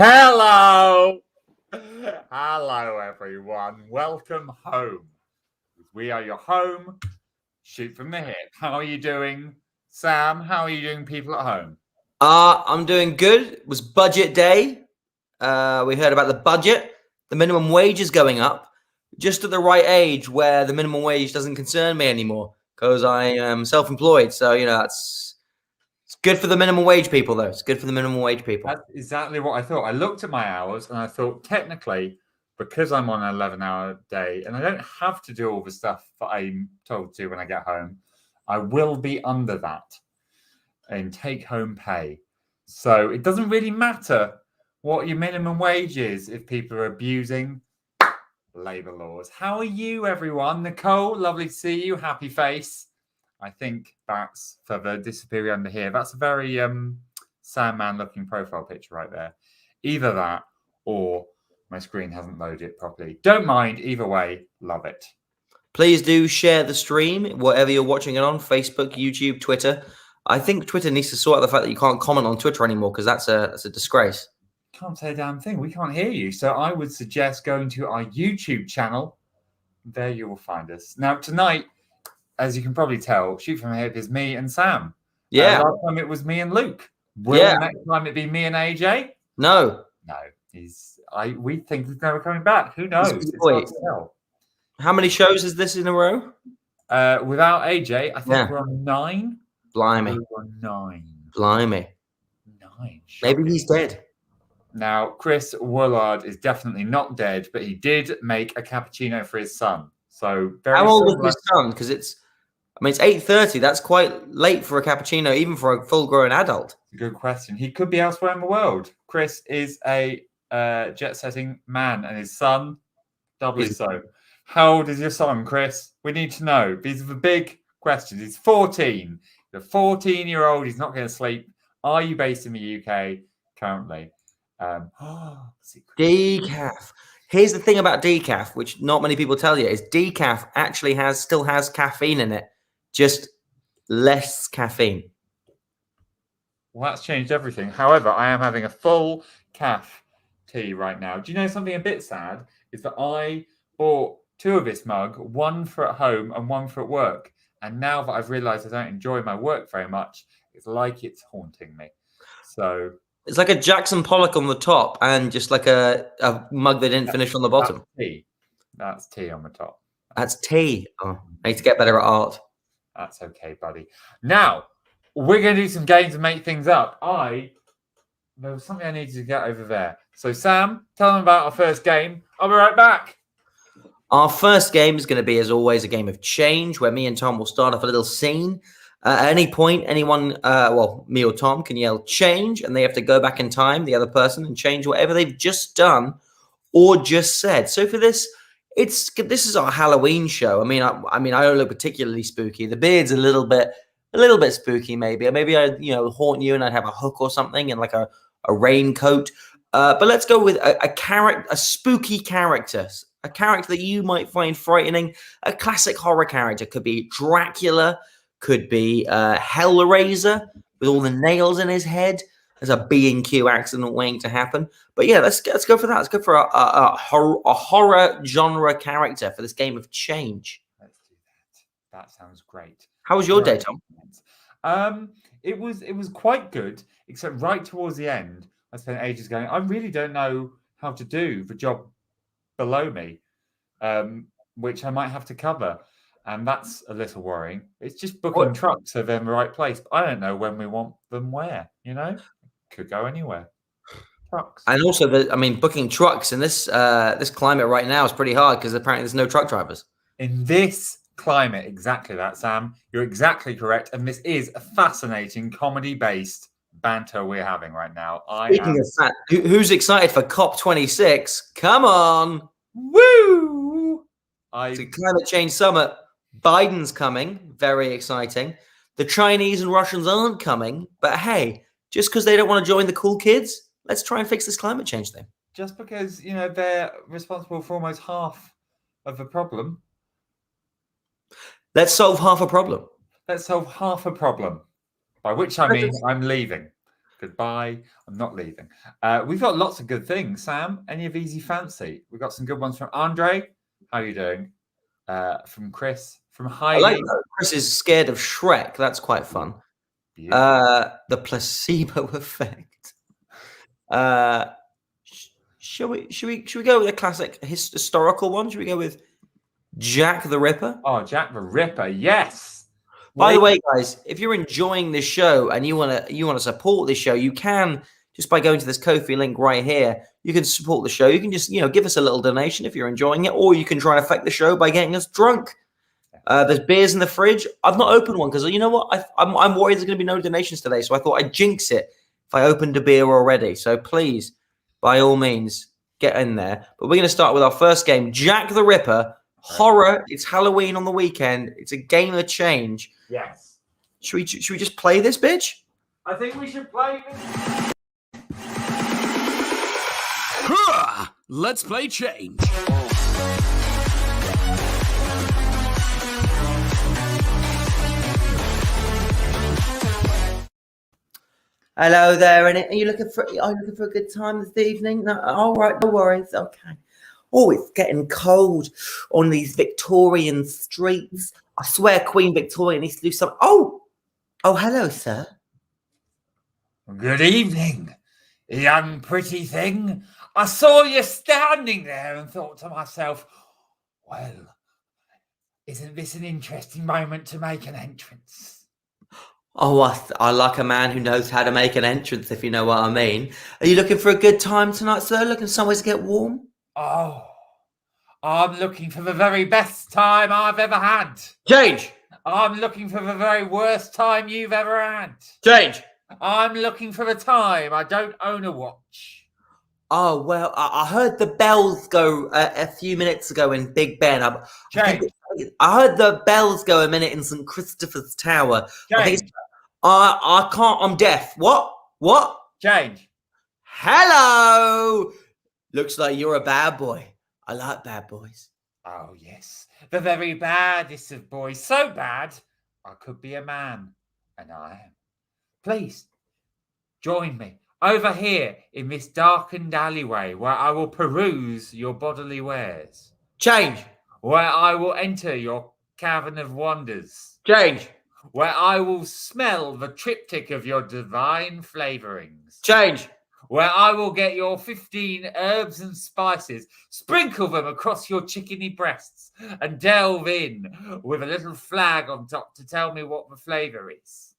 Hello! Hello, everyone. Welcome home. We are your home. Shoot from the hip. How are you doing, Sam? How are you doing, people at home? I'm doing good. It was budget day. We heard about the budget. The minimum wage is going up just at the right age where the minimum wage doesn't concern me anymore because I am self-employed. So, it's good for the minimum wage people, though. It's good for the minimum wage people. That's exactly what I thought. I looked at my hours and I thought, technically, because I'm on an 11-hour day and I don't have to do all the stuff that I'm told to when I get home, I will be under that in take-home pay. So it doesn't really matter what your minimum wage is if people are abusing labour laws. How are you, everyone? Nicole, lovely to see you. Happy face. I think that's for the disappear under here. That's a very Sandman-looking profile picture right there. Either that or my screen hasn't loaded properly. Don't mind. Either way, love it. Please do share the stream, whatever you're watching it on, Facebook, YouTube, Twitter. I think Twitter needs to sort out the fact that you can't comment on Twitter anymore because that's a disgrace. Can't say a damn thing. We can't hear you. So I would suggest going to our YouTube channel. There you will find us. Now, tonight, as you can probably tell, Shoot From the Hip is me and Sam. Yeah. Last time it was me and Luke. Will the next time it be me and AJ? No. No. We think he's never coming back. Who knows? It's hard to tell. How many shows is this in a row? Without AJ, I think we're on 9. Blimey. We're on 9. Blimey. 9. Maybe he's dead. Now, Chris Woolard is definitely not dead, but he did make a cappuccino for his son. So very How old is his son? Because it's 8:30. That's quite late for a cappuccino, even for a full-grown adult. Good question. He could be elsewhere in the world. Chris is a jet-setting man, and his son, doubly so. How old is your son, Chris? We need to know. These are the big questions. He's 14. The 14-year-old. He's not going to sleep. Are you based in the UK currently? Decaf. Here's the thing about decaf, which not many people tell you, is decaf actually still has caffeine in it, just less caffeine. Well, that's changed everything. However, I am having a full calf tea right now. Do you know something a bit sad? Is that I bought 2 of this mug, one for at home and one for at work. And now that I've realised I don't enjoy my work very much, it's like it's haunting me. So it's like a Jackson Pollock on the top and just like a mug they didn't finish on the bottom. That's tea on the top. That's tea. Oh, I need to get better at art. That's okay, buddy. Now, we're going to do some games and make things up. There was something I needed to get over there. So, Sam, tell them about our first game. I'll be right back. Our first game is going to be, as always, a game of change where me and Tom will start off a little scene. At any point, anyone, me or Tom can yell change, and they have to go back in time, the other person, and change whatever they've just done or just said. So for this, this is our Halloween show. I don't look particularly spooky. The beard's a little bit spooky, maybe. Or maybe I, haunt you and I'd have a hook or something and like a raincoat. But let's go with a spooky character. A character that you might find frightening. A classic horror character. Could be Dracula. Could be Hellraiser with all the nails in his head. There's a B&Q accident waiting to happen. But yeah, let's go for that. Let's go for a horror genre character for this game of change. Let's do that. That sounds great. How was your day, Tom? It was quite good, except right towards the end, I spent ages going, I really don't know how to do the job below me, which I might have to cover. And that's a little worrying. It's just booking trucks so they're in the right place. But I don't know when we want them where, Could go anywhere. Trucks. And also, booking trucks in this climate right now is pretty hard because apparently there's no truck drivers. In this climate, exactly that, Sam. You're exactly correct. And this is a fascinating comedy-based banter we're having right now. Speaking of that, who's excited for COP26? Come on. Woo! It's a climate change summit. Biden's coming. Very exciting. The Chinese and Russians aren't coming. But hey, just because they don't want to join the cool kids, let's try and fix this climate change thing. Just because, they're responsible for almost half of the problem. Let's solve half a problem. Let's solve half a problem. By which I mean I'm leaving. Goodbye. I'm not leaving. We've got lots of good things. Sam, any of these you fancy? We've got some good ones from Andre. How are you doing? From Chris. From I Heidi. like that Chris is scared of Shrek. That's quite fun. Beautiful. The placebo effect. Should we go with a classic historical one? Should we go with Jack the Ripper? Oh, Jack the Ripper. Yes. By the way, guys, if you're enjoying this show and you wanna support this show, you can just by going to this Ko-fi link right here. You can support the show. You can just give us a little donation if you're enjoying it, or you can try and affect the show by getting us drunk. There's beers in the fridge. I've not opened one because you know what? I'm worried there's going to be no donations today, so I thought I'd jinx it if I opened a beer already. So please, by all means, get in there. But we're going to start with our first game, Jack the Ripper. Horror. It's Halloween on the weekend. It's a game of change. Yes. Should we just play this, bitch? I think we should play this. Let's play change. Hello there, and are you looking for a good time this evening? No, all right, no worries. Okay. Oh, it's getting cold on these Victorian streets. I swear Queen Victoria needs to do something. Oh, hello, sir. Good evening, young pretty thing. I saw you standing there and thought to myself, well, isn't this an interesting moment to make an entrance? Oh, I like a man who knows how to make an entrance, if you know what I mean. Are you looking for a good time tonight, sir? Looking somewhere to get warm? Oh, I'm looking for the very best time I've ever had. Change! I'm looking for the very worst time you've ever had. Change! I'm looking for the time I don't own a watch. Oh, well, I heard the bells go a few minutes ago in Big Ben. I heard the bells go a minute in St. Christopher's Tower. I can't, I'm deaf. What? Change. Hello! Looks like you're a bad boy. I like bad boys. Oh, yes. The very baddest of boys. So bad, I could be a man. And I am. Please, join me over here in this darkened alleyway where I will peruse your bodily wares. Change. Where I will enter your cavern of wonders. Change. Where I will smell the triptych of your divine flavorings. Change. Where I will get your 15 herbs and spices, sprinkle them across your chickeny breasts, and delve in with a little flag on top to tell me what the flavor is.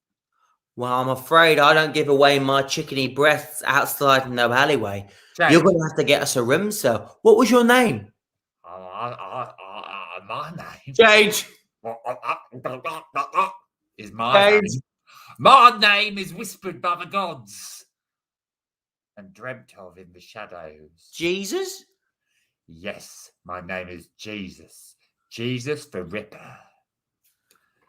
Well, I'm afraid I don't give away my chickeny breasts outside in no alleyway. Change. You're going to have to get us a room, sir. What was your name? My name. Change. Is my name. My name is whispered by the gods and dreamt of in the shadows. Jesus? Yes, my name is Jesus. Jesus the Ripper.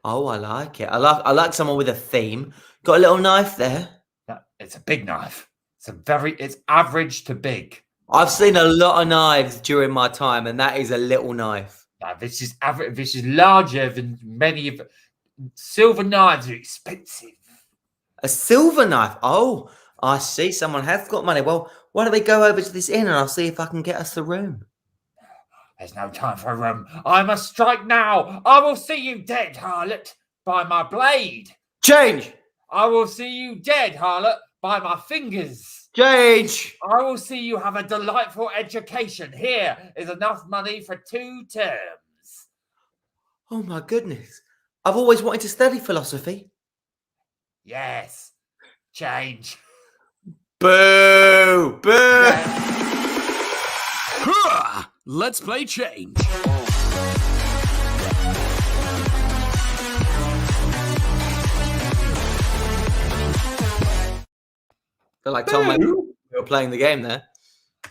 Oh, I like it. I like someone with a theme. Got a little knife there. It's a big knife. It's average to big. I've seen a lot of knives during my time, and that is a little knife. Now, this is average. This is larger than many of. Silver knives are expensive. A silver knife. Oh, I see. Someone has got money. Well, why don't we go over to this inn and I'll see if I can get us the room. There's no time for a room. I must strike now. I will see you dead, harlot, by my blade. Change. I will see you dead, harlot, by my fingers. Change. I will see you have a delightful education. Here is enough money for 2 terms. Oh, my goodness. I've always wanted to study philosophy. Yes. Change. Boo! Boo! Yeah. Let's play change. Feel like Tom, we were playing the game there.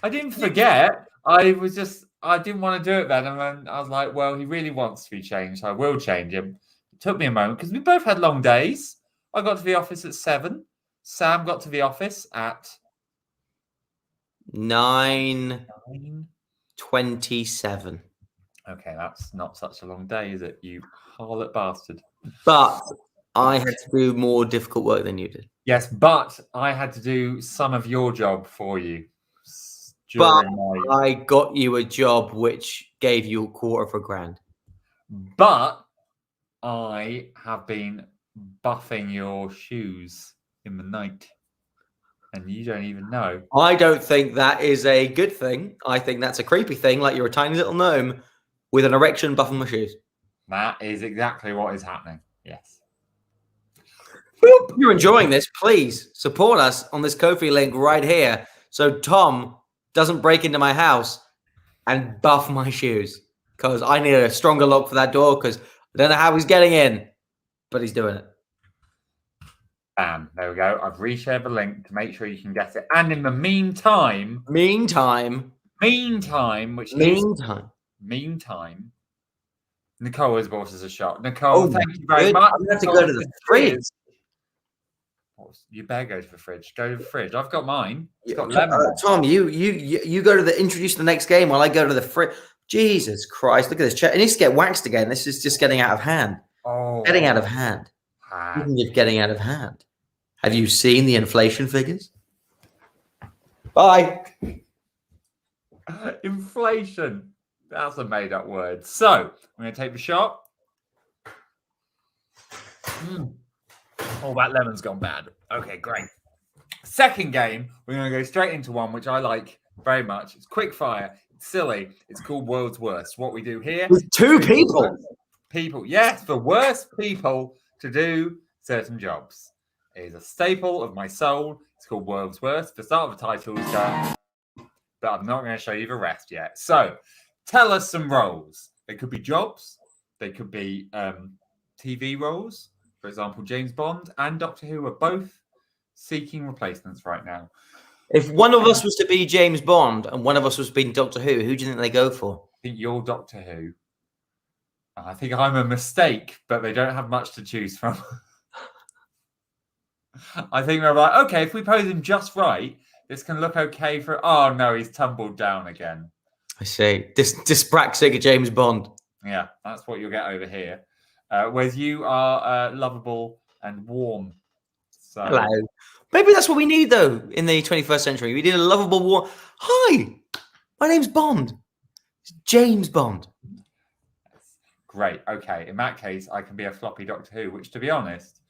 I didn't forget. I didn't want to do it then. And then I was like, well, he really wants to be changed. So I will change him. It took me a moment because we both had long days. I got to the office at 7. Sam got to the office at 9:27. Okay, that's not such a long day, is it? You harlot bastard. But I had to do more difficult work than you did. Yes, but I had to do some of your job for you But during my. I got you a job which gave you $250,000. But I have been buffing your shoes in the night, and you don't even know. I don't think that is a good thing. I think that's a creepy thing, like you're a tiny little gnome with an erection buffing my shoes. That is exactly what is happening. Yes. If you're enjoying this, please support us on this Ko-fi link right here so Tom doesn't break into my house and buff my shoes, because I need a stronger lock for that door because I don't know how he's getting in, but he's doing it. Bam. There we go. I've reshared the link to make sure you can get it. And in the meantime, Nicole has bought us a shot. Nicole, thank you very much. I'm going to have to go to the fridge. You better go to the fridge. Go to the fridge. I've got mine. It's got lemon. Tom, you go to the introduce the next game while I go to the fridge. Jesus Christ! Look at this chair. It needs to get waxed again. This is just getting out of hand. Oh, Getting out of hand. Speaking of getting out of hand, have you seen the inflation figures? Bye. Inflation. That's a made-up word. So I'm going to take the shot. Oh, that lemon's gone bad. Okay, great. Second game, we're going to go straight into one which I like very much. It's quick fire. It's silly. It's called World's Worst. What we do here with two people. Yes, the worst people to do certain jobs. It is a staple of my soul. It's called World's Worst. The start of the title is done, but I'm not going to show you the rest yet. So tell us some roles. They could be jobs. They could be TV roles. For example, James Bond and Doctor Who are both seeking replacements right now. If one of us was to be James Bond and one of us was being Doctor Who do you think they go for? I think you're Doctor Who. I think I'm a mistake, but they don't have much to choose from. I think they're like, okay, if we pose him just right, this can look okay for. Oh no, he's tumbled down again. I see. Dyspraxic James Bond. Yeah, that's what you'll get over here. Whereas you are lovable and warm. So. Hello. Maybe that's what we need, though, in the 21st century. We need a lovable warm. Hi, my name's Bond. It's James Bond. Great. Okay. In that case, I can be a floppy Doctor Who, which, to be honest,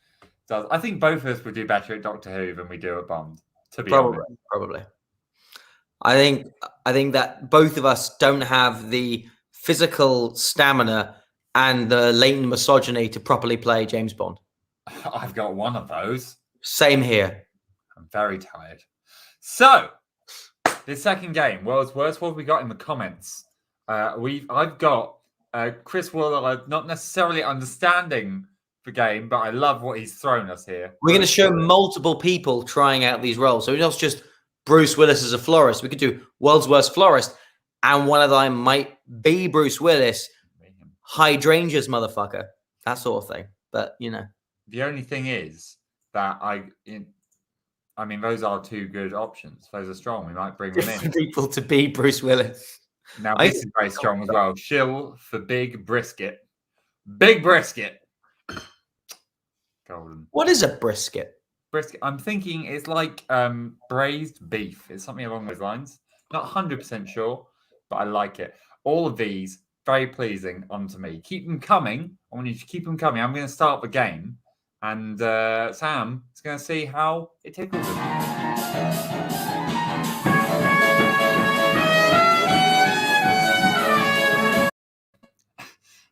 does. I think both of us would do better at Doctor Who than we do at Bond. To be honest, probably. I think that both of us don't have the physical stamina and the latent misogyny to properly play James Bond. I've got one of those. Same here. I'm very tired. So, this second game, World's Worst, what have we got in the comments? I've got Chris Waller not necessarily understanding the game, but I love what he's thrown us here. We're going to show multiple people trying out these roles. So it's not just Bruce Willis as a florist. We could do World's Worst Florist, and one of them might be Bruce Willis, hydrangeas motherfucker, that sort of thing. But, you know. The only thing is that I mean, those are two good options. Those are strong. We might bring them in. People to be Bruce Willis. Now, this is very strong as well. Shill for Big Brisket. Big Brisket. Golden. What is a brisket? Brisket. I'm thinking it's like braised beef. It's something along those lines. Not 100% sure, but I like it. All of these, very pleasing unto me. Keep them coming. I want you to keep them coming. I'm going to start the game. And Sam is going to see how it tickles him.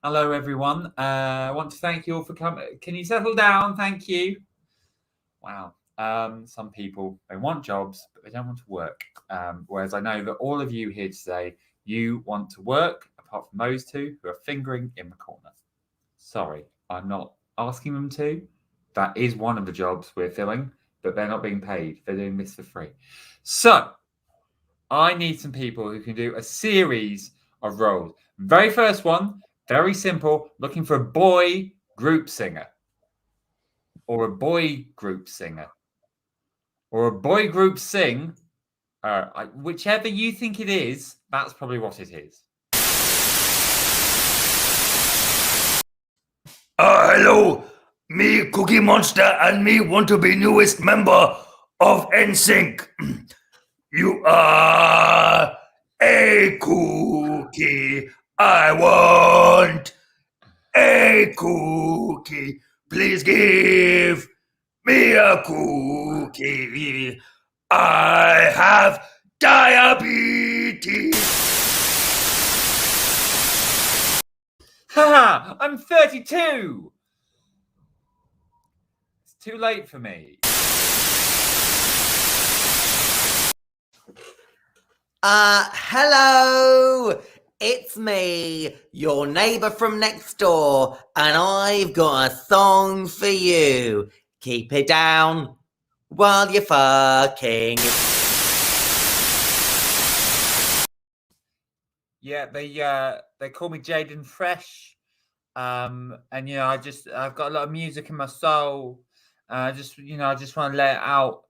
Hello, everyone. I want to thank you all for coming. Can you settle down? Thank you. Wow. Some people, they want jobs, but they don't want to work. Whereas I know that all of you here today, you want to work, apart from those two who are fingering in the corner. Sorry, I'm not asking them to. That is one of the jobs we're filling, but they're not being paid. They're doing this for free. So I need some people who can do a series of roles. Very first one, very simple, looking for a boy group singer or a boy group singer or a boy group sing. Whichever you think it is, that's probably what it is. Hello. Me, Cookie Monster, and me want to be newest member of NSYNC. You are a cookie. I want a cookie. Please give me a cookie. I have diabetes. Haha, I'm 32. It's too late for me. Hello, it's me, your neighbor from next door, and I've got a song for you. Keep it down while you're fucking. Yeah, they call me Jaden Fresh, and I've got a lot of music in my soul. I just want to let it out.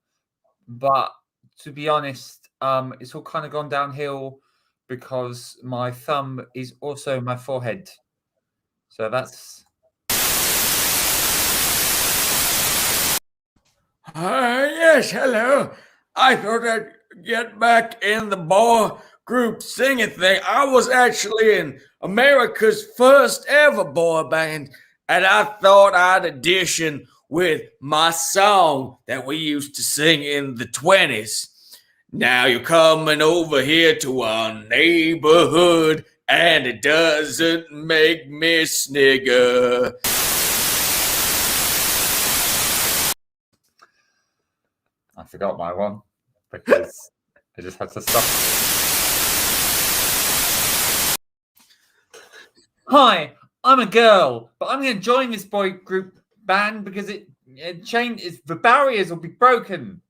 But to be honest, it's all kind of gone downhill because my thumb is also my forehead. So that's. Yes, hello. I thought I'd get back in the boy group singing thing. I was actually in America's first ever boy band, and I thought I'd audition with my song that we used to sing in the 20s. Now you're coming over here to our neighborhood, and it doesn't make me snigger. I forgot my one because I just had to stop. Hi, I'm a girl, but I'm going to join this boy group band because the barriers will be broken.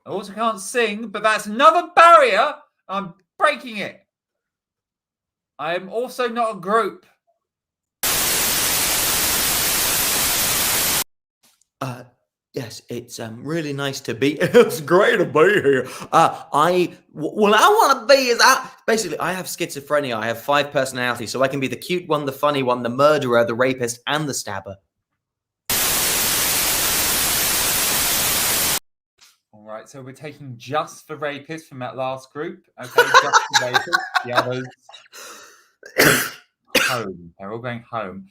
I also can't sing, but that's another barrier. I'm breaking it. I am also not a group. Yes, it's really nice to be. It's great to be here. I want to be is basically I have schizophrenia. I have 5 personalities, so I can be the cute one, the funny one, the murderer, the rapist, and the stabber. All right, so we're taking just the rapist from that last group. Okay, just the rapist. The others home. They're all going home.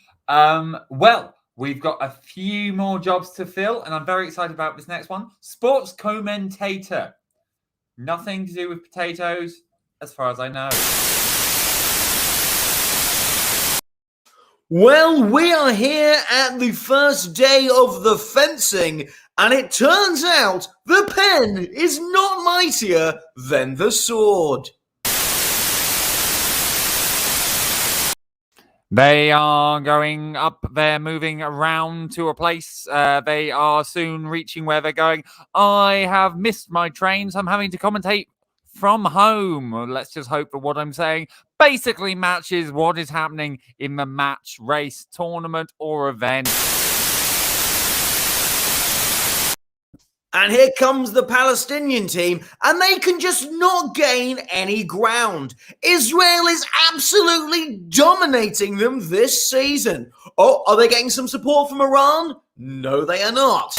Well. We've got a few more jobs to fill, and I'm very excited about this next one. Sports commentator. Nothing to do with potatoes, as far as I know. Well, we are here at the first day of the fencing, and it turns out the pen is not mightier than the sword. They are going up. They're moving around to a place. They are soon reaching where they're going. I have missed my trains. I'm having to commentate from home. Let's just hope that what I'm saying basically matches what is happening in the match, race, tournament, or event. And here comes the Palestinian team, and they can just not gain any ground. Israel is absolutely dominating them this season. Oh, are they getting some support from Iran? No, they are not.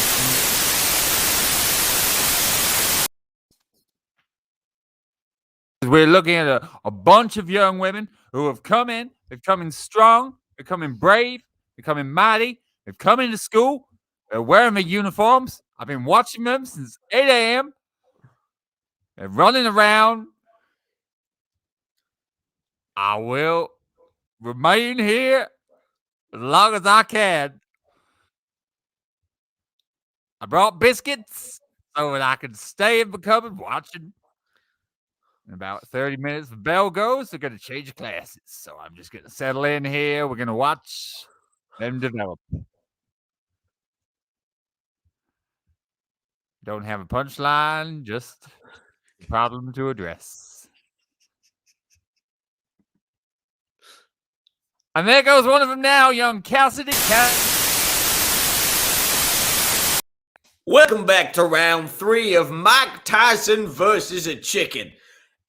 We're looking at a bunch of young women who have come in. They've come in strong. They're coming brave. They're coming mighty. They've come into school. They're wearing their uniforms. I've been watching them since 8 a.m. They're running around. I will remain here as long as I can. I brought biscuits so that I can stay in the cupboard watching. In about 30 minutes, the bell goes. They're going to change classes. So I'm just going to settle in here. We're going to watch them develop. Don't have a punchline, just a problem to address. And there goes one of them now, young Cassidy. Welcome back to round 3 of Mike Tyson versus a chicken.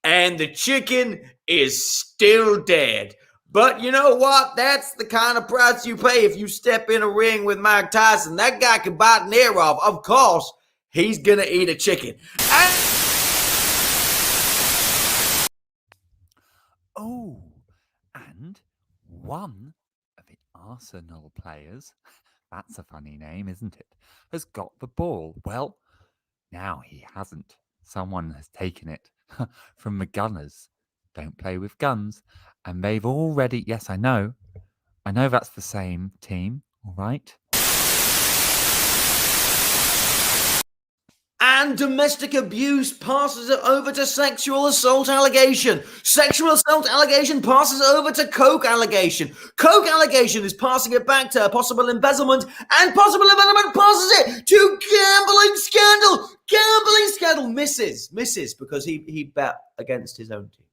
And the chicken is still dead. But you know what? That's the kind of price you pay if you step in a ring with Mike Tyson. That guy can bite an ear off. Of course, he's going to eat a chicken. Oh, and one of the Arsenal players, that's a funny name, isn't it, has got the ball. Well, now he hasn't. Someone has taken it from the Gunners. Don't play with guns. And they've already, yes, I know that's the same team, all right? And domestic abuse passes it over to sexual assault allegation. Sexual assault allegation passes over to coke allegation. Coke allegation is passing it back to possible embezzlement, and possible embezzlement passes it to gambling scandal. Gambling scandal misses because he bet against his own team.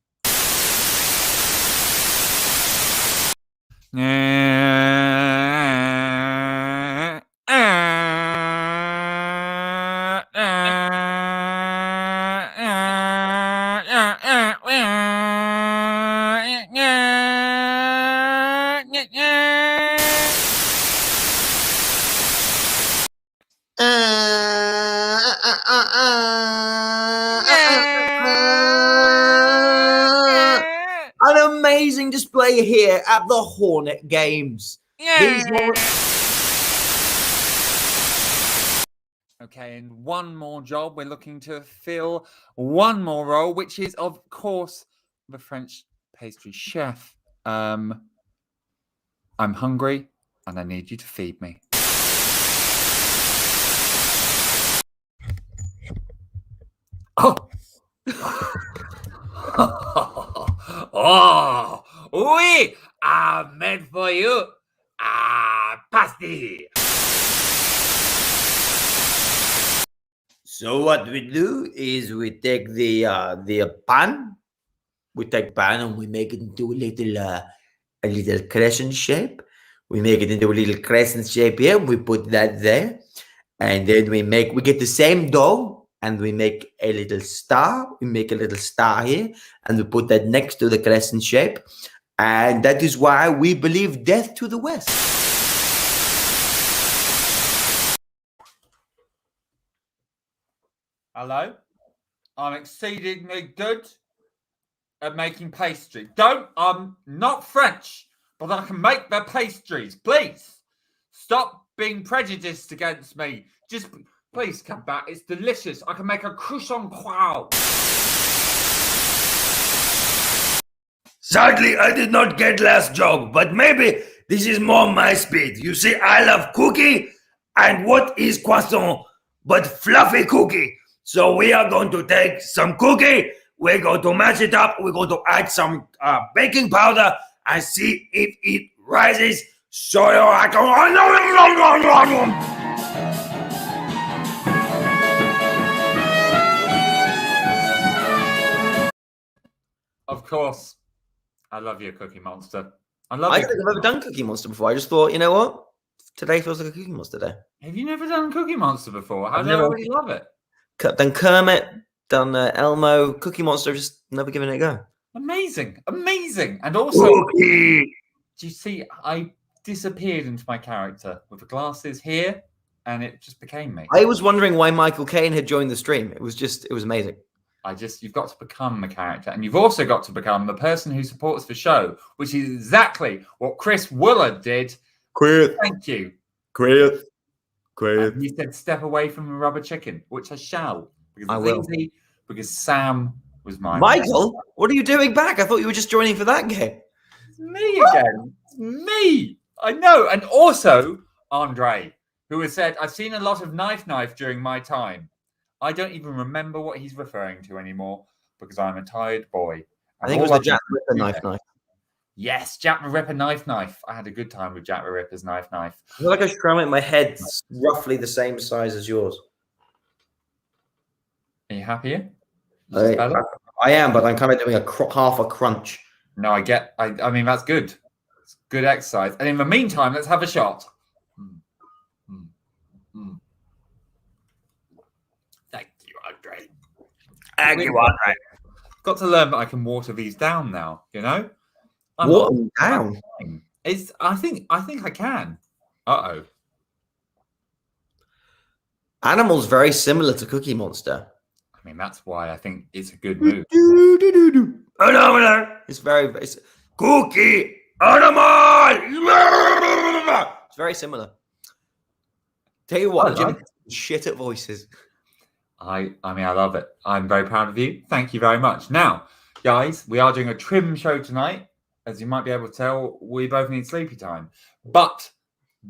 An amazing display here at the Hornet Games. Okay, and one more job. We're looking to fill one more role, which is, of course, the French pastry chef. I'm hungry, and I need you to feed me. Oh! Oh! Oui! I made for you a pasty. So what we do is we take the pan, and we make it into a little crescent shape. We make it into a little crescent shape here. We put that there, and then we get the same dough, and we make a little star. We make a little star here, and we put that next to the crescent shape, and that is why we believe death to the West. Hello? I'm exceedingly good at making pastry. I'm not French, but I can make the pastries. Please, stop being prejudiced against me. Just, please come back. It's delicious. I can make a croissant crow. Sadly, I did not get last joke, but maybe this is more my speed. You see, I love cookie, and what is croissant but fluffy cookie? So we are going to take some cookie, we're going to mash it up, we're going to add some baking powder and see if it rises. So I can... Of course. I love you, Cookie Monster. I don't think I've ever done Cookie Monster before. I just thought, you know what? Today feels like a Cookie Monster day. Have you never done Cookie Monster before? How do you already love it? Done Kermit, done Elmo, Cookie Monster, just never given it a go. Amazing. And also, Cookie. do you see, I disappeared into my character with the glasses here, and it just became me. I was wondering why Michael Caine had joined the stream. It was amazing. You've got to become a character, and you've also got to become the person who supports the show, which is exactly what Chris Willard did. Quit. Thank you. Quit. And you said step away from the rubber chicken, which I shall. Because I will. Easy, because Sam was mine. Michael, what are you doing back? I thought you were just joining for that game. It's me again. It's me. I know. And also, Andre, who has said, I've seen a lot of knife during my time. I don't even remember what he's referring to anymore because I'm a tired boy. I think it was the Jack the Ripper knife. Yes, Jack the Ripper knife. I had a good time with Jack the Ripper's knife. I feel like I should try and make my head roughly the same size as yours. Are you happier? I am, but I'm kind of doing half a crunch. No, I mean, that's good. It's good exercise. And in the meantime, let's have a shot. Thank you, Andre. Thank you, Andre. Got to learn that I can water these down now, you know? Water down. I think I can. Uh-oh. Animal's very similar to Cookie Monster. I mean, that's why I think it's a good move. It's Cookie Animal. It's very similar. Tell you what, Jimmy, shit at voices. I mean, I love it. I'm very proud of you. Thank you very much. Now, guys, we are doing a trim show tonight. As you might be able to tell, we both need sleepy time. But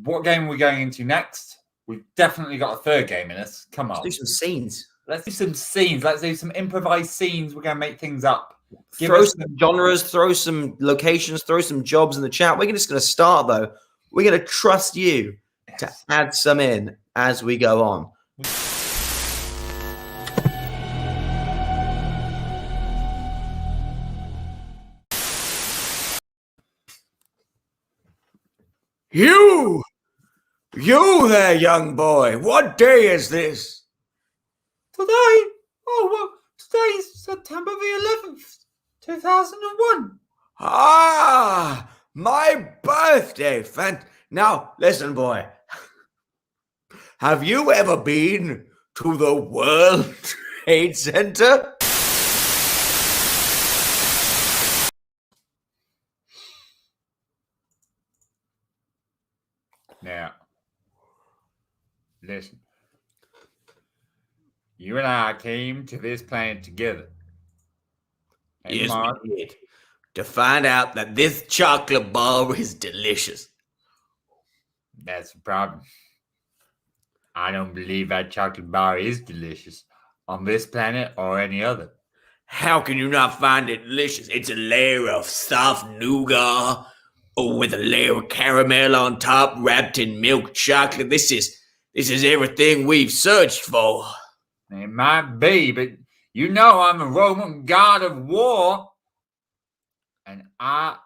what game are we going into next? We've definitely got a third game in us. Come on. Let's do some scenes. Let's do some scenes. Let's do some improvised scenes. We're going to make things up. Throw some genres, throw some locations, throw some jobs in the chat. We're just going to start, though. We're going to trust you to add some in as we go on. You there, young boy. What day is this? Today? Oh, well, today is September the 11th, 2001. Ah, my birthday. Now, listen, boy. Have you ever been to the World Trade Center? Now, listen. You and I came to this planet together. And Yes, Mark, we did. To find out that this chocolate bar is delicious. that's the problem. I don't believe that chocolate bar is delicious on this planet or any other. How can you not find it delicious? It's a layer of soft nougat with a layer of caramel on top, wrapped in milk chocolate. This is everything we've searched for. It might be, but you know I'm a Roman god of war. And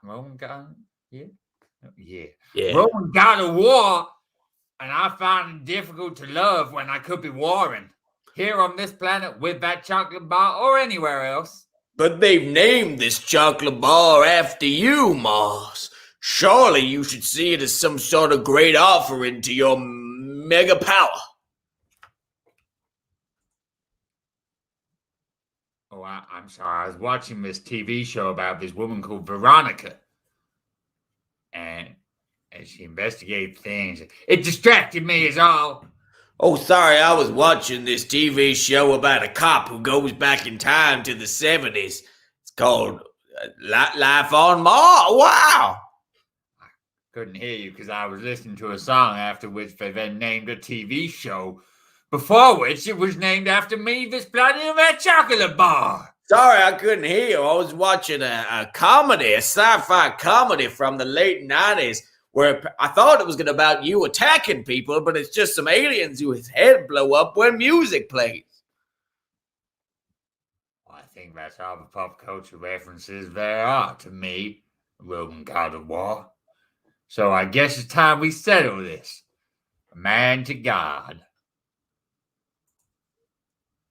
Roman god? Yeah. Roman god of war. And I find it difficult to love when I could be warring. Here on this planet with that chocolate bar or anywhere else. But they've named this chocolate bar after you, Mars. Surely you should see it as some sort of great offering to your mega power. Oh, I'm sorry. I was watching this TV show about this woman called Veronica. And as she investigated things, it distracted me is all. Oh, sorry, I was watching this TV show about a cop who goes back in time to the 70s. It's called Life on Mars. Wow! Couldn't hear you because I was listening to a song after which they then named a TV show, before which it was named after me, this bloody that chocolate bar. Sorry, I couldn't hear you. I was watching a comedy, a sci-fi comedy from the late 90s, where I thought it was going to be about you attacking people, but it's just some aliens whose head blow up when music plays. Well, I think that's all the pop culture references there are to me, Roman god of war. So I guess it's time we settle this. Man to God.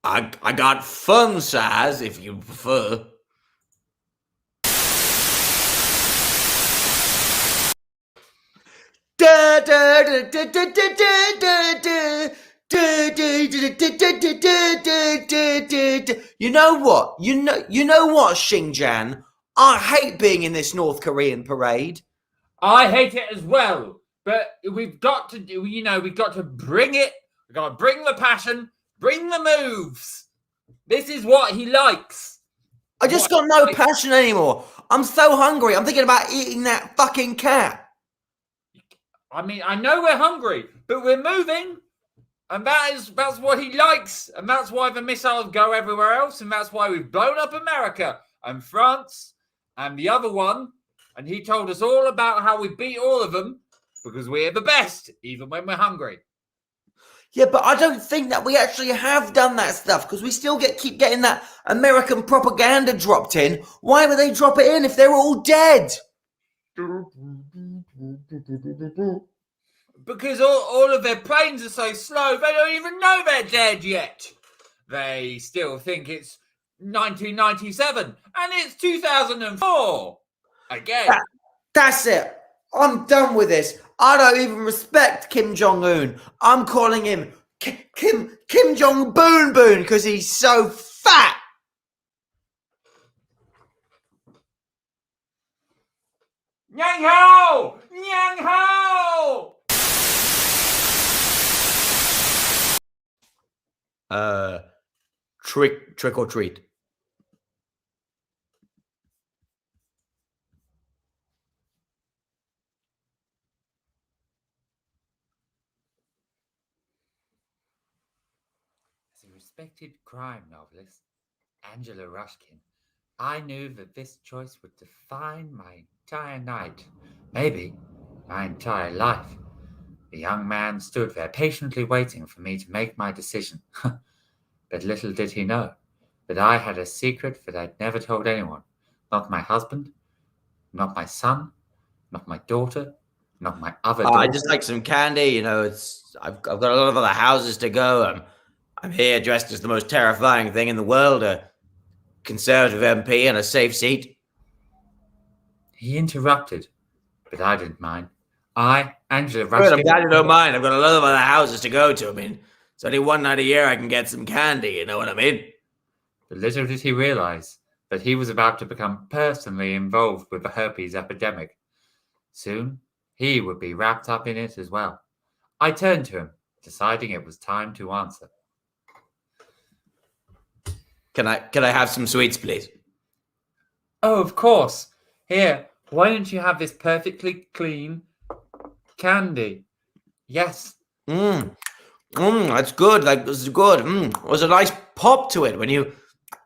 I got fun size if you prefer. You know what? You know what, Xinjiang? I hate being in this North Korean parade. I hate it as well, but we've got to do, we've got to bring it. We've got to bring the passion, bring the moves. This is what he likes. I just got no passion anymore. I'm so hungry. I'm thinking about eating that fucking cat. I mean, I know we're hungry, but we're moving. And that's what he likes. And that's why the missiles go everywhere else. And that's why we've blown up America and France and the other one. And he told us all about how we beat all of them because we're the best, even when we're hungry. Yeah, but I don't think that we actually have done that stuff because we still keep getting that American propaganda dropped in. Why would they drop it in if they're all dead? Because all of their planes are so slow, they don't even know they're dead yet. They still think it's 1997 and it's 2004. Again. That's it. I'm done with this. I don't even respect Kim Jong-un. I'm calling him Kim Jong-boon Boon because he's so fat. Nyang Hao! Nyang Hao! Trick or treat. As a respected crime novelist, Angela Ruskin, I knew that this choice would define my entire night, maybe my entire life. The young man stood there patiently waiting for me to make my decision. But little did he know that I had a secret that I'd never told anyone. Not my husband, not my son, not my daughter, not my other daughter. I just like some candy. You know, I've got a lot of other houses to go. I'm here dressed as the most terrifying thing in the world, a Conservative MP and a safe seat. He interrupted, but I didn't mind. Angela Good, Ruskin. I'm glad you don't mind. I've got a lot of other houses to go to. I mean, it's only one night a year I can get some candy. You know what I mean? But little did he realize that he was about to become personally involved with the herpes epidemic. Soon, he would be wrapped up in it as well. I turned to him, deciding it was time to answer. Can I have some sweets, please? Oh, of course. Here, why don't you have this perfectly clean candy? Yes. That's good. Like, this is good. There's a nice pop to it when you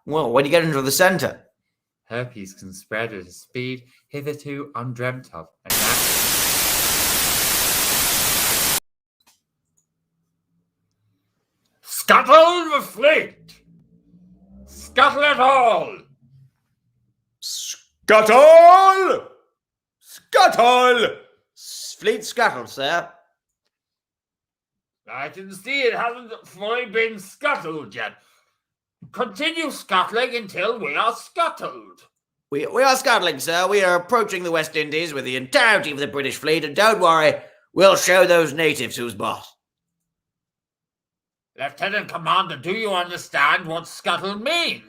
get into the center. Herpes can spread at a speed hitherto undreamt of. And Scuttle the fleet! Scuttle it all! Scuttle! Scuttle! Fleet scuttle, sir. I can see it hasn't fully been scuttled yet. Continue scuttling until we are scuttled. We are scuttling, sir. We are approaching the West Indies with the entirety of the British fleet, and don't worry, we'll show those natives who's boss. Lieutenant Commander, do you understand what scuttle means?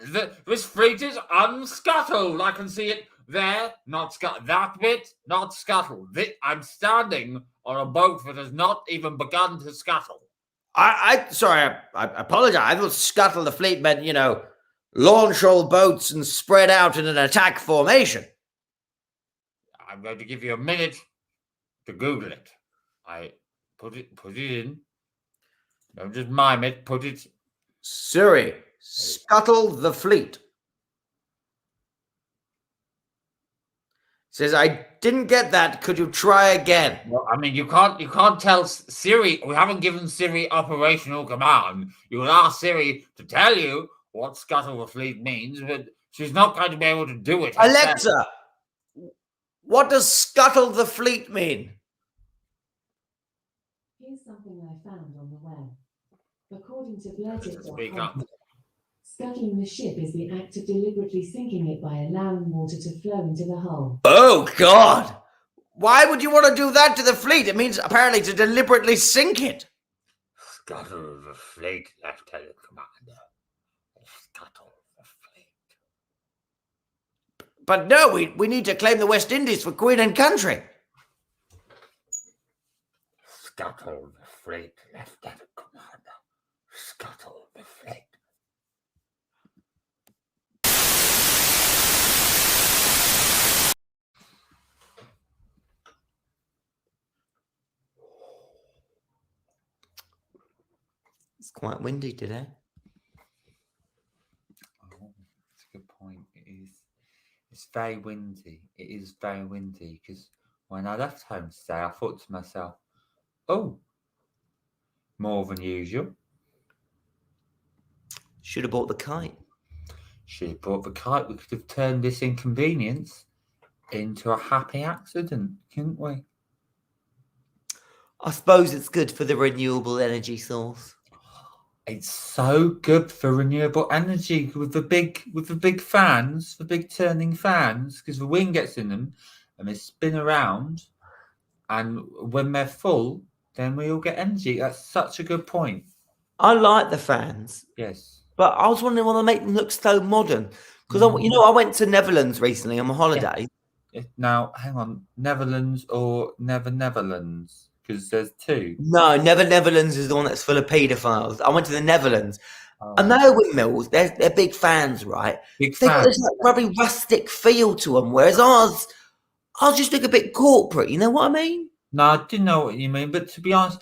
This fleet is unscuttled. I can see it there, not scuttled. That bit, not scuttled. I'm standing on a boat that has not even begun to scuttle. Sorry, I apologize. I thought scuttle the fleet meant, launch all boats and spread out in an attack formation. I'm going to give you a minute to Google it. I put it in. Don't just mime it, put it. Surrey, scuttle the fleet. Says, I didn't get that. Could you try again? Well, I mean, you can't tell Siri. We haven't given Siri operational command. You will ask Siri to tell you what scuttle the fleet means, but she's not going to be able to do it. Alexa, what does scuttle the fleet mean? Here's something I found on the web. According to Speak up. Blurtit.com, scuttling the ship is the act of deliberately sinking it by allowing water to flow into the hull. Oh, God. Why would you want to do that to the fleet? It means apparently to deliberately sink it. Scuttle the fleet, Lieutenant Commander. Scuttle the fleet. But no, we need to claim the West Indies for Queen and country. Scuttle the fleet, Lieutenant Commander. Scuttle the fleet. It's quite windy today. Oh, that's a good point. It's very windy. It is very windy because when I left home today, I thought to myself, oh, more than usual. Should have bought the kite. Should have brought the kite. We could have turned this inconvenience into a happy accident, couldn't we? I suppose it's good for the renewable energy source. It's so good for renewable energy with the big fans, the big turning fans, because the wind gets in them and they spin around, and when they're full, then we all get energy. That's such a good point. I like the fans, Yes. but I was wondering why they make them look so modern. Because I went to Netherlands recently on my holiday. Now, hang on, Netherlands or Netherlands? Because there's two. No, Netherlands is the one that's full of paedophiles. I went to the Netherlands. Oh, And their windmills, they're big fans, right? big They got fan. this like rubby rustic feel to them, whereas ours just look a bit corporate. You know what I mean? No, I didn't know what you mean, but to be honest,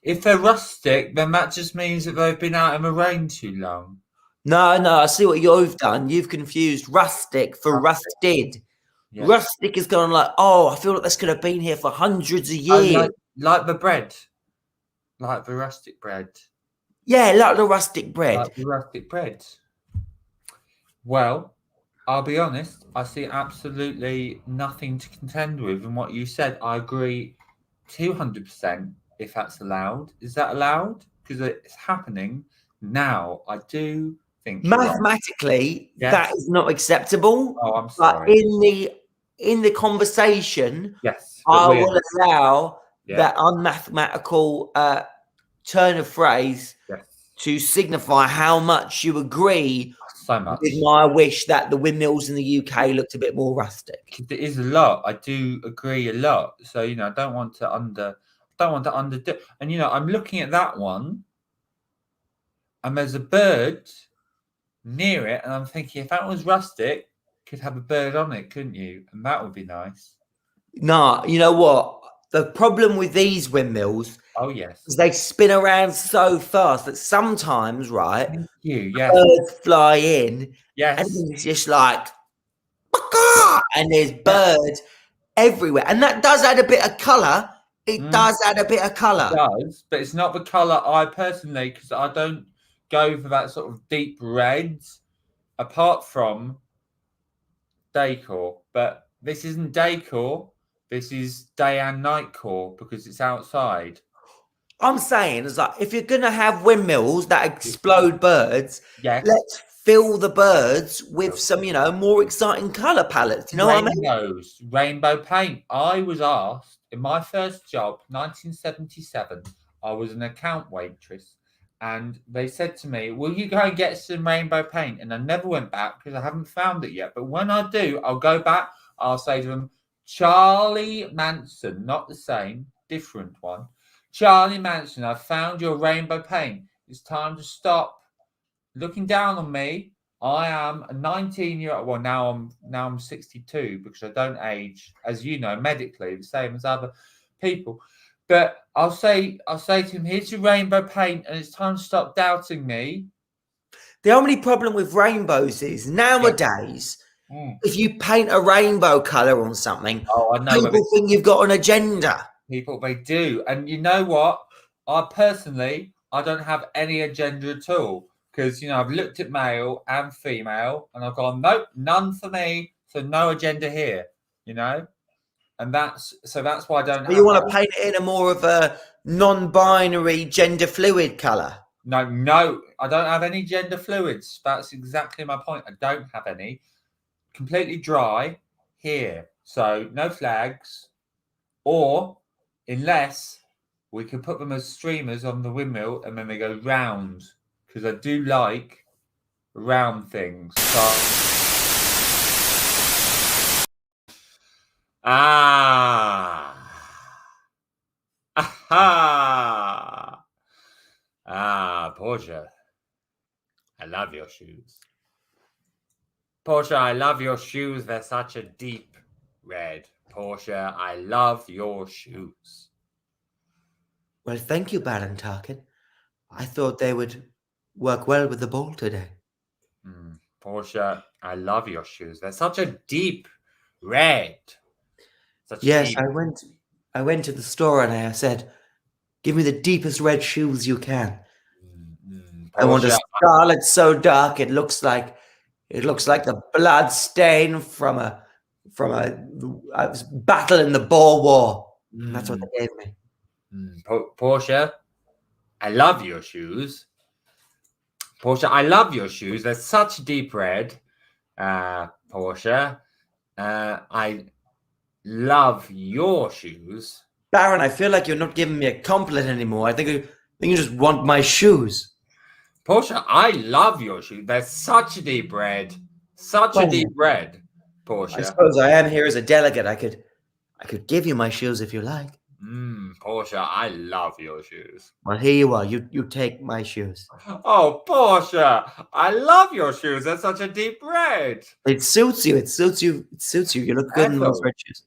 if they're rustic, then that just means that they've been out in the rain too long. No, I see what you've done. You've confused rustic for rusted. Yeah. Rustic is going like, I feel like this could have been here for hundreds of years. Like the bread, like the rustic bread. Yeah, like the rustic bread. Like the rustic bread. Well, I'll be honest, I see absolutely nothing to contend with in what you said. I agree 200% if that's allowed. Is that allowed? Because it's happening now. I do think Mathematically, that is not acceptable. Oh, I'm But sorry. in the conversation, Yes. I will allow that unmathematical turn of phrase to signify how much you agree so much with my wish that the windmills in the UK looked a bit more rustic. It is a lot. I do agree a lot. So I don't want to underdo. And I'm looking at that one, and there's a bird near it, and I'm thinking if that was rustic, could have a bird on it, couldn't you? And that would be nice. No, you know what? The problem with these windmills, oh yes, is they spin around so fast that sometimes, right? Thank you. Yes. Birds fly in. Yes. And it's just like, and there's birds everywhere, and that does add a bit of colour. It does add a bit of colour. It does, but it's not the colour I personally, because I don't go for that sort of deep red, apart from decor. But this isn't decor. This is day and night core because it's outside. I'm saying is like if you're gonna have windmills that explode birds, yes, let's fill the birds with some, more exciting colour palettes. You know what I mean? Rainbow paint. I was asked in my first job, 1977. I was an account waitress, and they said to me, "Will you go and get some rainbow paint?" And I never went back because I haven't found it yet. But when I do, I'll go back. I'll say to them, Charlie Manson, not the same, different one. Charlie Manson, I found your rainbow paint. It's time to stop looking down on me. I am a 19-year-old. Well, now I'm 62 because I don't age, as you know, medically, the same as other people. But I'll say to him, here's your rainbow paint, and it's time to stop doubting me. The only problem with rainbows is nowadays. If you paint a rainbow colour on something, I know people think you've got an agenda. People, they do. And you know what? I don't have any agenda at all. Because, I've looked at male and female, and I've gone, nope, none for me. So no agenda here, And that's why I don't have. You want to paint it in a more of a non-binary, gender fluid colour? No, I don't have any gender fluids. That's exactly my point. I don't have any. Completely dry here, so no flags, or unless we could put them as streamers on the windmill and then they go round, because I do like round things. Portia, I love your shoes. Portia, I love your shoes. They're such a deep red. Portia, I love your shoes. Well, thank you, Baron Tarkin. I thought they would work well with the ball today. Portia, I love your shoes. They're such a deep red. Yes, I went to the store and I said, give me the deepest red shoes you can. I want a scarlet so dark it looks like the blood stain from a battle in the Boer War. That's what they gave me. Portia, I love your shoes. Portia, I love your shoes. They're such deep red. Portia, I love your shoes. Baron, I feel like you're not giving me a compliment anymore. I think you just want my shoes. Portia, I love your shoes. They're such a deep red. Such a Well, deep red, I Portia. suppose I am here as a delegate. I could give you my shoes if you like. Portia, I love your shoes. Well, here you are. You take my shoes. Oh, Portia, I love your shoes. They're such a deep red. It suits you. It suits you. It suits you. You look good in those Ethel. red shoes.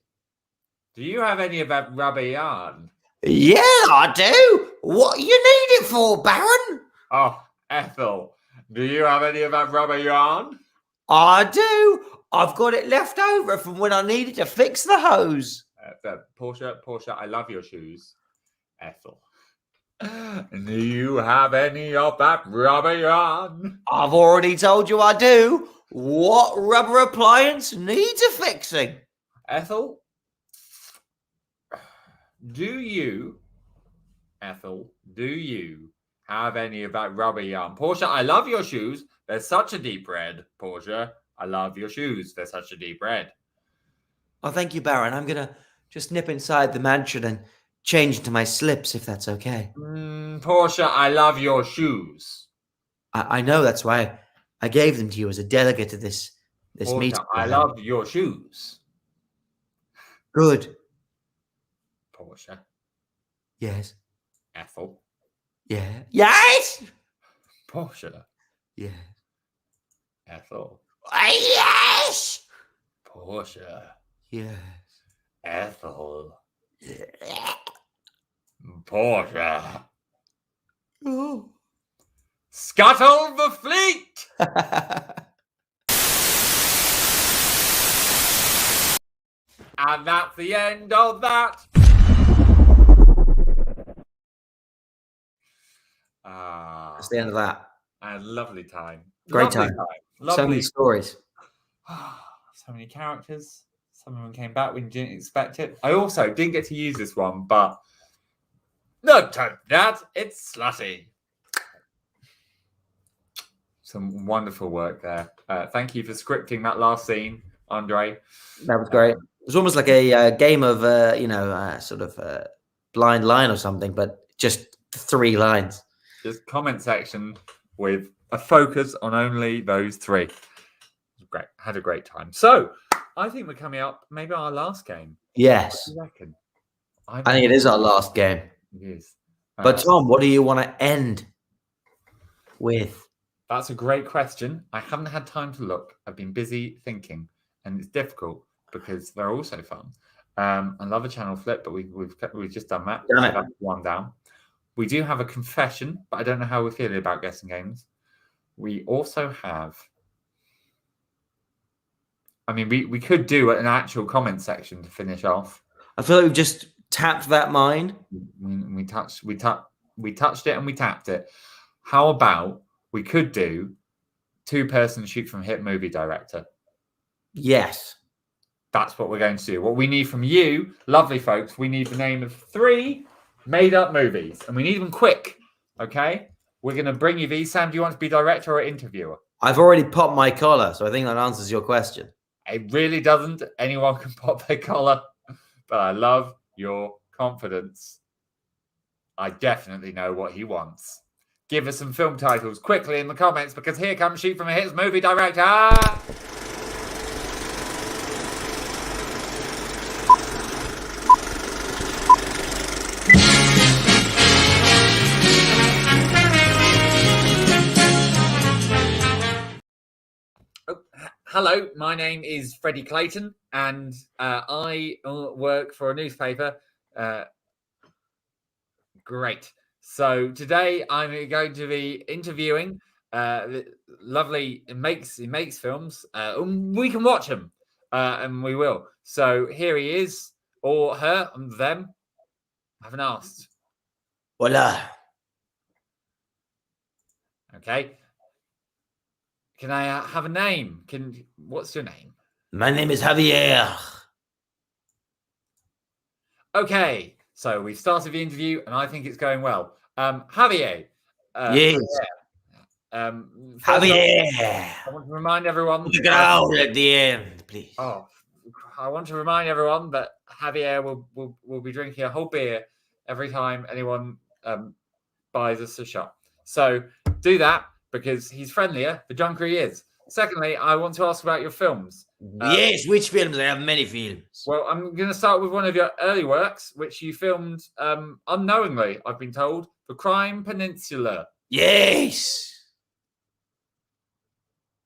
Do you have any of that rubber yarn? Yeah, I do. What you need it for, Baron? Oh, Ethel, do you have any of that rubber yarn? I do. I've got it left over from when I needed to fix the hose. Portia, I love your shoes. Ethel, do you have any of that rubber yarn? I've already told you I do. What rubber appliance needs a fixing? Ethel, do you have any of that rubber yarn? Portia, I love your shoes. They're such a deep red. Portia, I love your shoes. They're such a deep red. Oh, thank you, Baron. I'm gonna just nip inside the mansion and change into my slips, if that's okay. Portia, I love your shoes. I know, that's why I gave them to you as a delegate to this Portia, meeting. I love your shoes. Good. Portia, Yes. Ethel, Yeah. Yes. Portia, Yeah. Ethel, Yes. Portia, Yes. Ethel, Portia. Oh. Scuttle the fleet! And that's the end of that. That's the end of that. A lovely time. Great Lovely time. So Lovely. many stories. So many characters. Some of them came back when you didn't expect it. I also didn't get to use this one, but no time for that. It's slutty. Some wonderful work there. Thank you for scripting that last scene, Andre. That was great. It was almost like a game of, sort of blind line or something, but just 3 lines. Just comment section with a focus on only those 3. Great. Had a great time. So, I think we're coming up maybe our last game. Yes. What do you reckon? I think it is our last game. It is. But Tom, what do you want to end with? That's a great question. I haven't had time to look. I've been busy thinking, and it's difficult because they're also fun. I love a channel flip, but we've just done that. Done it. That's one down. We do have a confession, but I don't know how we're feeling about guessing games. We also have. I mean, we could do an actual comment section to finish off. I feel like we've just tapped that mine. We touched it and we tapped it. How about we could do 2-person shoot from hit movie director? Yes. That's what we're going to do. What we need from you, lovely folks, we need the name of 3 made-up movies, and we need them quick. Okay, we're going to bring you these. Sam, do you want to be director or interviewer? I've already popped my collar, so I think that answers your question. It really doesn't. Anyone can pop their collar, but I love your confidence. I definitely know what he wants. Give us some film titles quickly in the comments, because here comes Shoot from a Hits movie director. Hello, my name is Freddie Clayton, and I work for a newspaper. Great. So today I'm going to be interviewing lovely. He makes films. We can watch them, and we will. So here he is, or her, and them. I haven't asked. Voila. Okay. Can I have a name? What's your name? My name is Javier. Okay, so we've started the interview, and I think it's going well. Javier. Yes. First off, Javier. I want to remind everyone. Put the growl at the end, please. Oh, I want to remind everyone that Javier will be drinking a whole beer every time anyone buys us a shot. So do that because he's friendlier the drunker he is. Secondly, I want to ask about your films. Yes, which films? I have many films. Well, I'm going to start with one of your early works, which you filmed unknowingly, I've been told, The Crime Peninsula. Yes.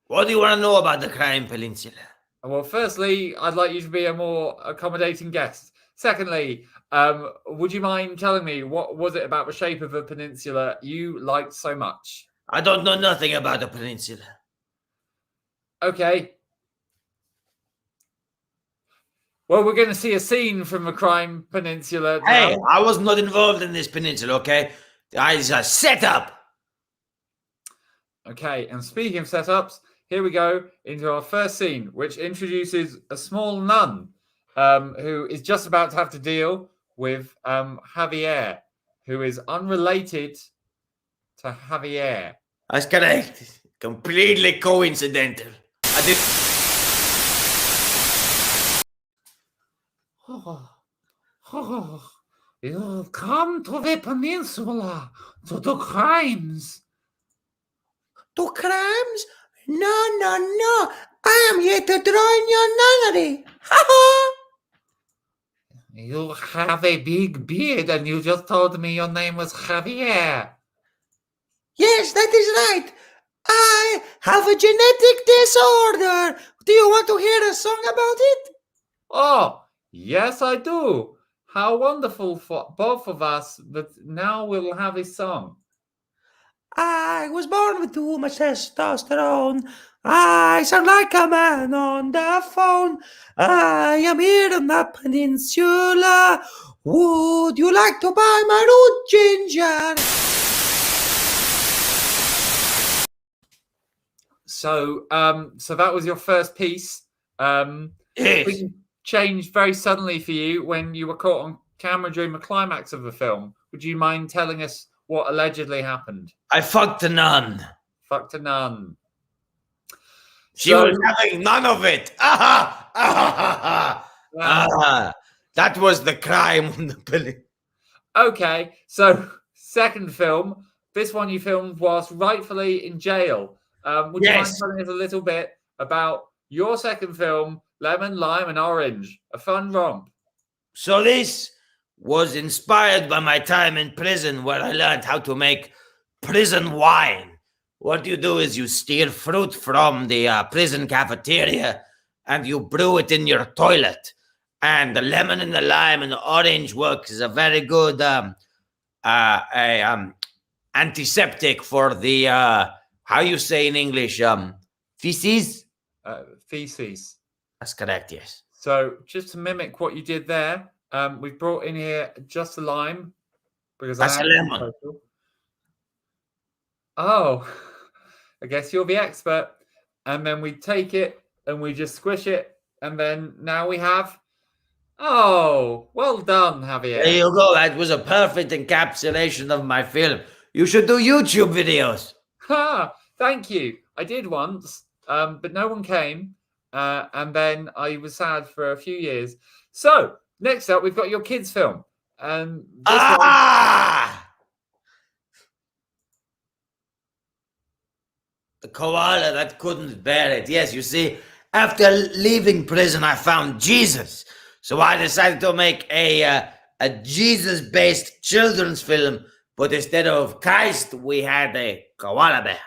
What do you want to know about the Crime Peninsula? Well, firstly, I'd like you to be a more accommodating guest. Secondly, would you mind telling me what was it about the shape of the peninsula you liked so much? I don't know nothing about the peninsula. Okay. Well, we're going to see a scene from the Crime Peninsula now. Hey, I was not involved in this peninsula, okay? It's a setup. Okay, and speaking of setups, here we go into our first scene, which introduces a small nun who is just about to have to deal with Javier, who is unrelated to Javier. That's correct. Completely coincidental. I did. You've come to the peninsula to do crimes. To crimes? No. I am here to join your nunnery. You have a big beard and you just told me your name was Javier. Yes, that is right. I have a genetic disorder. Do you want to hear a song about it? Oh, yes, I do. How wonderful for both of us, but now we'll have a song. I was born with too much testosterone. I sound like a man on the phone. I am here on the peninsula. Would you like to buy my root ginger? So that was your first piece. Yes. Things changed very suddenly for you when you were caught on camera during the climax of the film. Would you mind telling us what allegedly happened? I fucked a nun. Fucked a nun. She was having none of it. That was the crime on the peninsula. Okay, so second film. This one you filmed whilst rightfully in jail. Would you mind telling us a little bit about your second film, Lemon, Lime and Orange, a fun romp? So this was inspired by my time in prison where I learned how to make prison wine. What you do is you steal fruit from the prison cafeteria and you brew it in your toilet. And the lemon and the lime and the orange works as a very good antiseptic for the, how you say in English, feces? Feces. That's correct, yes. So just to mimic what you did there, we've brought in here just a lime. Because that's a lemon. Oh, I guess you're the expert. And then we take it and we just squish it. And then now we have... Oh, well done, Javier. There you go. That was a perfect encapsulation of my film. You should do YouTube videos. Ha! Thank you. I did once, but no one came. And then I was sad for a few years. So, next up, we've got your kids' film. And this one... The koala that couldn't bear it. Yes, you see, after leaving prison, I found Jesus. So I decided to make a Jesus-based children's film, but instead of Christ, we had a koala bear.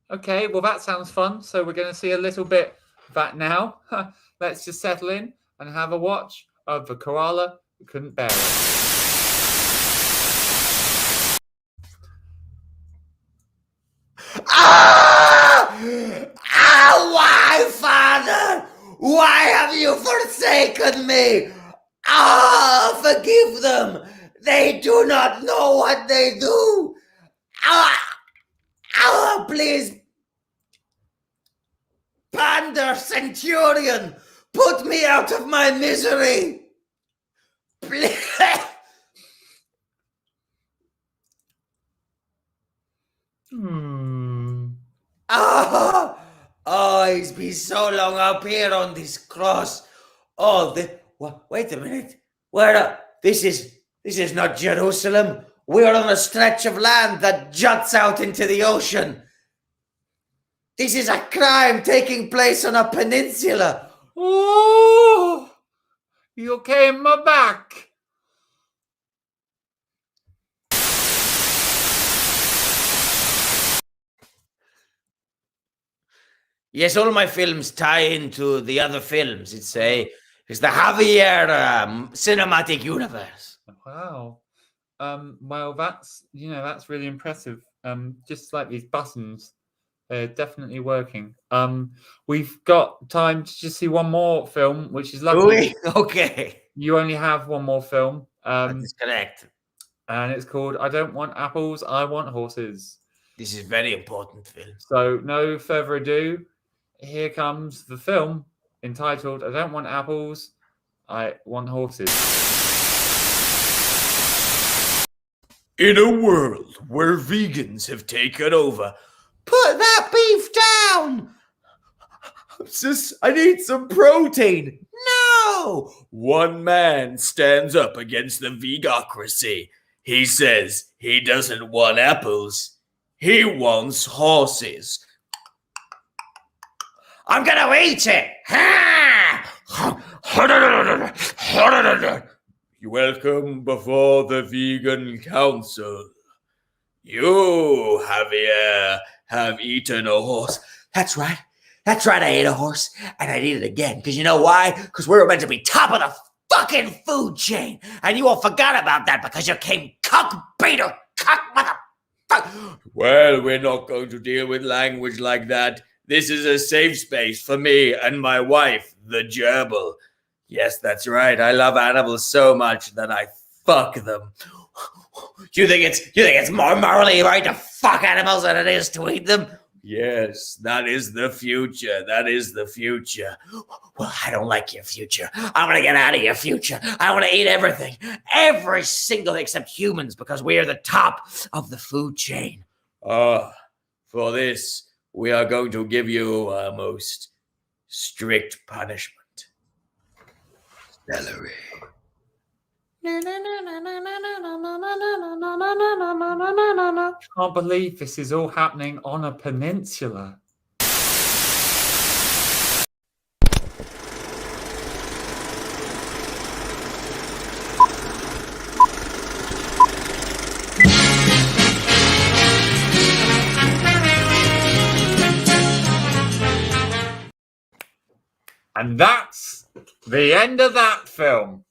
Okay, well, that sounds fun. So we're going to see a little bit of that now. Let's just settle in and have a watch of the koala who couldn't bear it. Why, Father? Why have you forsaken me? Forgive them. They do not know what they do. Please. Pander Centurion, put me out of my misery. Please. He's so long up here on this cross. Oh, wait a minute. This is not Jerusalem. We're on a stretch of land that juts out into the ocean. This is a crime taking place on a peninsula. Oh, you came back. Yes, all my films tie into the other films. It's the Javier cinematic universe. Wow. Well, that's really impressive. Just like these buttons, they're definitely working. We've got time to just see one more film, which is lucky. Okay. You only have one more film. That's correct. And it's called I Don't Want Apples, I Want Horses. This is very important film. So no further ado, here comes the film entitled I Don't Want Apples, I Want Horses. In a world where vegans have taken over, Put that beef down! I need some protein. No! One man stands up against the vegocracy. He says he doesn't want apples. He wants horses. I'm gonna eat it! Welcome before the Vegan Council. You, Javier, have eaten a horse. That's right. That's right, I ate a horse, and I'd eat it again. Because you know why? Because we were meant to be top of the fucking food chain. And you all forgot about that because you came cock-baiter, cock-motherfucker. Well, we're not going to deal with language like that. This is a safe space for me and my wife, the gerbil. Yes, that's right. I love animals so much that I fuck them. You think it's more morally right to fuck animals than it is to eat them? Yes, that is the future. That is the future. Well, I don't like your future. I want to get out of your future. I want to eat everything. Every single except humans, because we are the top of the food chain. For this, we are going to give you a most strict punishment. Celery. Can't believe this is all happening on a peninsula. And that's the end of that film.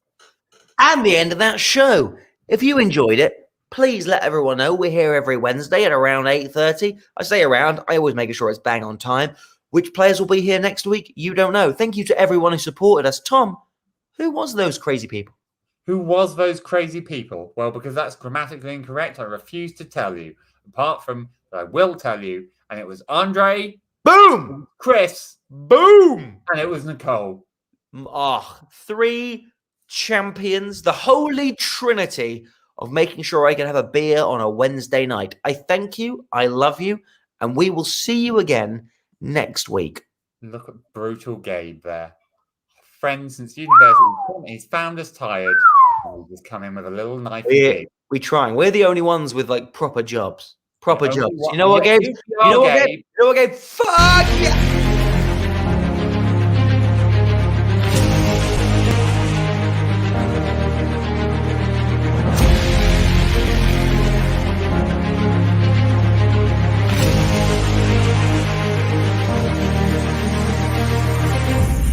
And the end of that show. If you enjoyed it, please let everyone know. We're here every Wednesday at around 8:30. I say around, I always make sure it's bang on time. Which players will be here next week? You don't know. Thank you to everyone who supported us. Tom, who was those crazy people? Who was those crazy people? Well, because that's grammatically incorrect, I refuse to tell you. Apart from that, I will tell you. And it was Andre. Boom! Chris. Boom! And it was Nicole. Three champions, the holy trinity of making sure I can have a beer on a Wednesday night. I thank you, I love you, and we will see you again next week. Look at brutal Gabe there. Friends since university. He's found us tired. And we just come in with a little knife. We're trying. We're the only ones with like proper jobs. Proper jobs. You know what, Yeah, Gabe? You know what, Gabe? Fuck yeah!